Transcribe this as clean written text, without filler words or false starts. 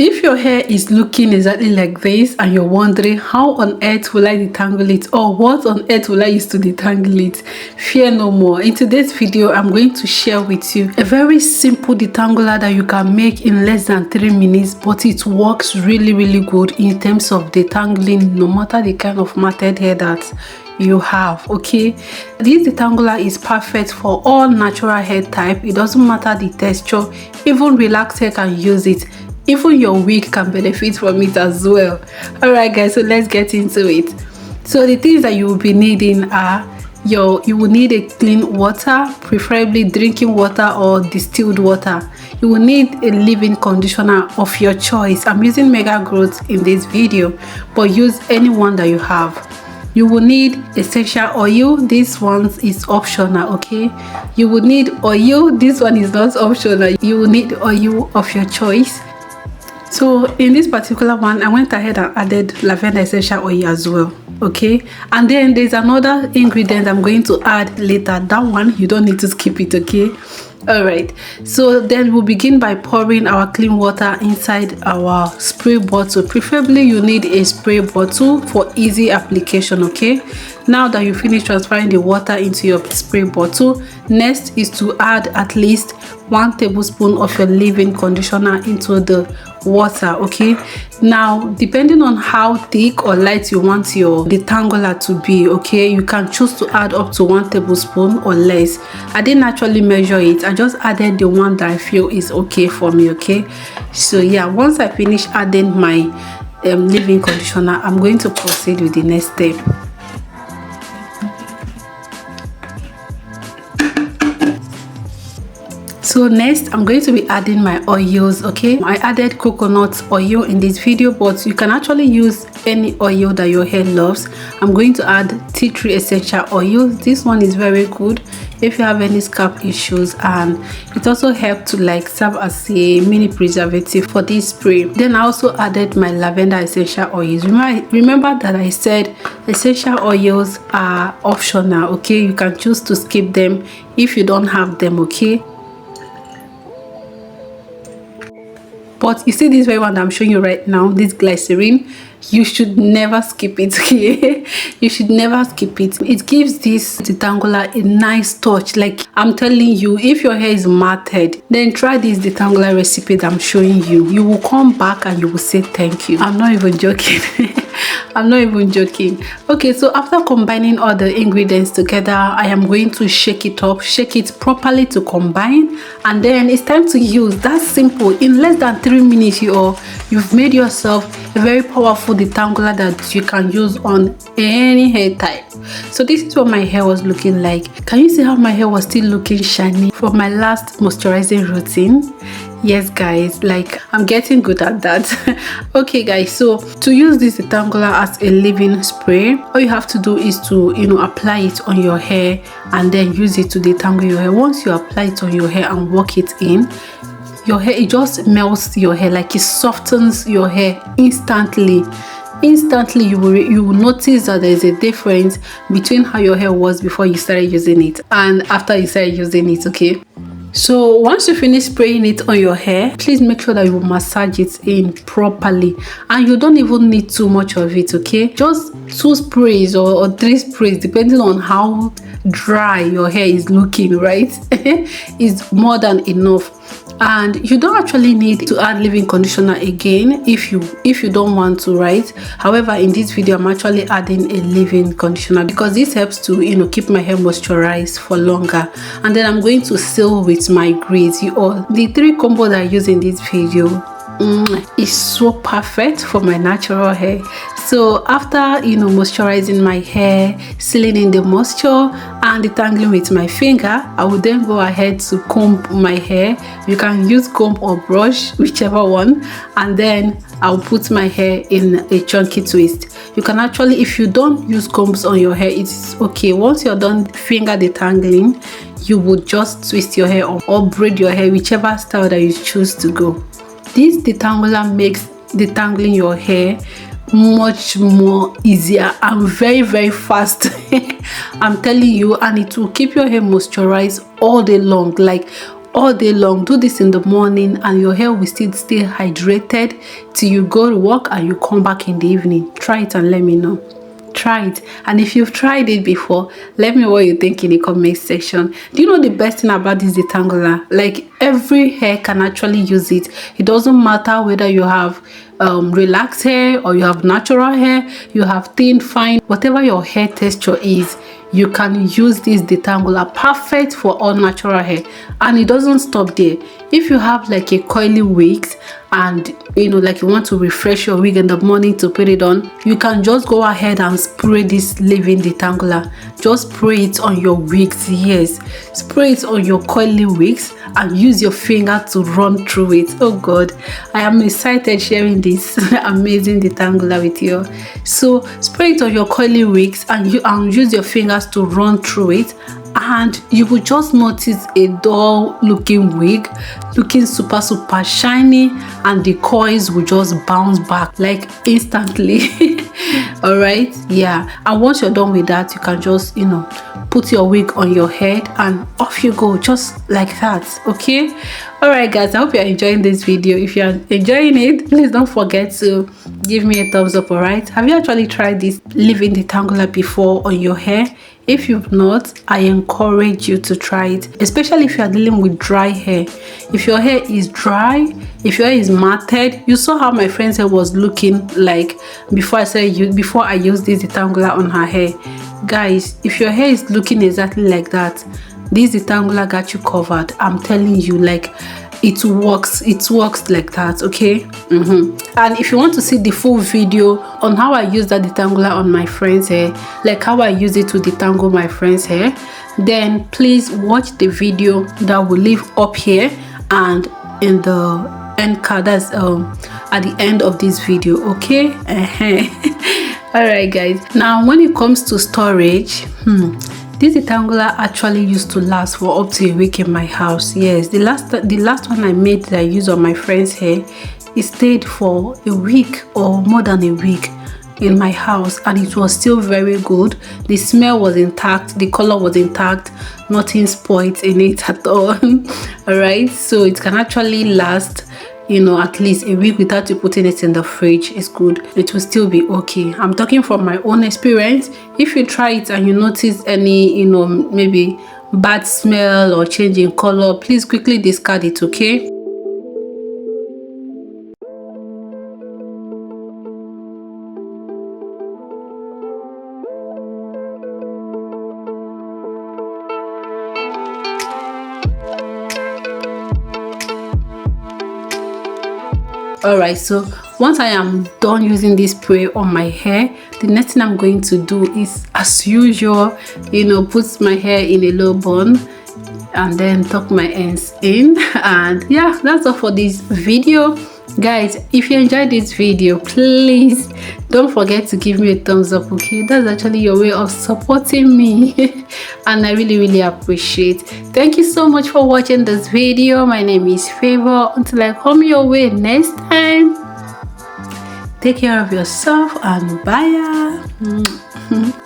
If your hair is looking exactly like this and you're wondering how on earth will I detangle it, or what on earth will I use to detangle it, fear no more. In today's video, I'm going to share with you a very simple detangler that you can make in less than 3 minutes, but it works really good in terms of detangling no matter the kind of matted hair that you have. Okay, this detangler is perfect for all natural hair type. It doesn't matter the texture, even relaxed hair can use it. Even your wig can benefit from it as well. All right guys, so let's get into it. So the things that you will be needing are you will need a clean water, preferably drinking water or distilled water. You will need a leave-in conditioner of your choice. I'm using Mega Growth in this video, but use any one that you have. You will need essential oil. This one is optional. Okay, you will need oil. This one is not optional. You will need oil of your choice. So in this particular one, I went ahead and added lavender essential oil as well. Okay, and then there's another ingredient I'm going to add later. That one you don't need to skip it. Okay, all right, so then we'll begin by pouring our clean water inside our spray bottle. Preferably you need a spray bottle for easy application. Okay, now that you finish transferring the water into your spray bottle, next is to add at least 1 tablespoon of your leave-in conditioner into the water. Okay, now depending on how thick or light you want your detangler to be, okay, you can choose to add up to 1 tablespoon or less. I didn't actually measure it. I just added the one that I feel is okay for me. Okay, so yeah, once I finish adding my leave-in conditioner, I'm going to proceed with the next step. So next, I'm going to be adding my oils. Okay, I added coconut oil in this video, but you can actually use any oil that your hair loves. I'm going to add tea tree essential oil. This one is very good if you have any scalp issues, and it also helps to like serve as a mini preservative for this spray. Then I also added my lavender essential oils. Remember that I said essential oils are optional. Okay, you can choose to skip them if you don't have them. Okay, but you see this very one that I'm showing you right now, this glycerine, you should never skip it. Okay, you should never skip it. It gives this detangler a nice touch. Like I'm telling you, if your hair is matted, then try this detangler recipe that I'm showing you. You will come back and you will say thank you. I'm not even joking. I'm not even joking. Okay, so after combining all the ingredients together, I am going to shake it up, shake it properly to combine, and then it's time to use. That's simple. In less than 3 minutes, you've made yourself a very powerful detangler that you can use on any hair type. So this is what my hair was looking like. Can you see how my hair was still looking shiny for my last moisturizing routine? Yes guys, like I'm getting good at that. Okay guys, so to use this detangler as a leave-in spray, all you have to do is to apply it on your hair and then use it to detangle your hair. Once you apply it on your hair and work it in your hair, it just melts your hair, like it softens your hair instantly. You will notice that there is a difference between how your hair was before you started using it and after you started using it. Okay, so once you finish spraying it on your hair, please make sure that you massage it in properly, and you don't even need too much of it. Okay, just 2 sprays or 3 sprays depending on how dry your hair is looking, right? Is more than enough. And you don't actually need to add leave-in conditioner again if you don't want to, right? However, in this video I'm actually adding a leave-in conditioner because this helps to keep my hair moisturized for longer. And then I'm going to seal with my grease. The 3 combos that I use in this video is so perfect for my natural hair. So after moisturizing my hair, sealing in the moisture and detangling with my finger, I will then go ahead to comb my hair. You can use comb or brush, whichever one, and then I'll put my hair in a chunky twist. You can actually, if you don't use combs on your hair, it's okay. Once you're done finger detangling, you would just twist your hair or braid your hair, whichever style that you choose to go. This detangler makes detangling your hair much more easier and very fast. I'm telling you, and it will keep your hair moisturized all day long. Like all day long. Do this in the morning and your hair will still stay hydrated till you go to work and you come back in the evening. Try it and let me know. Try it, and if you've tried it before, let me know what you think in the comment section. Do you know the best thing about this detangler? Like, every hair can actually use it. It doesn't matter whether you have relaxed hair or you have natural hair, you have thin, fine, whatever your hair texture is, you can use this detangler. Perfect for all natural hair. And it doesn't stop there. If you have like a coily wig and like you want to refresh your wig in the morning to put it on, you can just go ahead and spray this leave-in detangler. Just spray it on your wigs. Yes, spray it on your coily wigs and use your finger to run through it. Oh god, I am excited sharing this amazing detangler with you. So spray it on your coily wigs and use your fingers to run through it, and you will just notice a dull looking wig looking super shiny, and the coils will just bounce back like instantly. All right, yeah. And once you're done with that, you can just put your wig on your head and off you go, just like that. Okay, all right guys, I hope you're enjoying this video. If you're enjoying it, please don't forget to give me a thumbs up. All right, have you actually tried this leave-in detangler before on your hair? If you've not, I encourage you to try it, especially if you are dealing with dry hair. If your hair is dry, if your hair is matted, you saw how my friend's hair was looking like before I used this detangler on her hair. Guys, if your hair is looking exactly like that, this detangler got you covered. I'm telling you, like, it works like that. Okay. And if you want to see the full video on how I use that detangler on my friend's hair, like how I use it to detangle my friend's hair, then please watch the video that will leave up here and in the end card, that's at the end of this video. Okay. All right guys, now when it comes to storage, this detangler actually used to last for up to a week in my house. Yes, the last one I made that I used on my friend's hair, it stayed for a week or more than a week in my house, and it was still very good. The smell was intact, the color was intact, nothing spoiled in it at all. All right, so it can actually last at least a week without you putting it in the fridge. It's good, it will still be okay. I'm talking from my own experience. If you try it and you notice any maybe bad smell or change in color, please quickly discard it. Okay. All right, so once I am done using this spray on my hair, the next thing I'm going to do is, as usual, put my hair in a low bun and then tuck my ends in. And yeah, that's all for this video. Guys, if you enjoyed this video, please don't forget to give me a thumbs up. Okay, that's actually your way of supporting me and I really appreciate. Thank you so much for watching this video. My name is Favor. Until I come your way next time, take care of yourself and bye.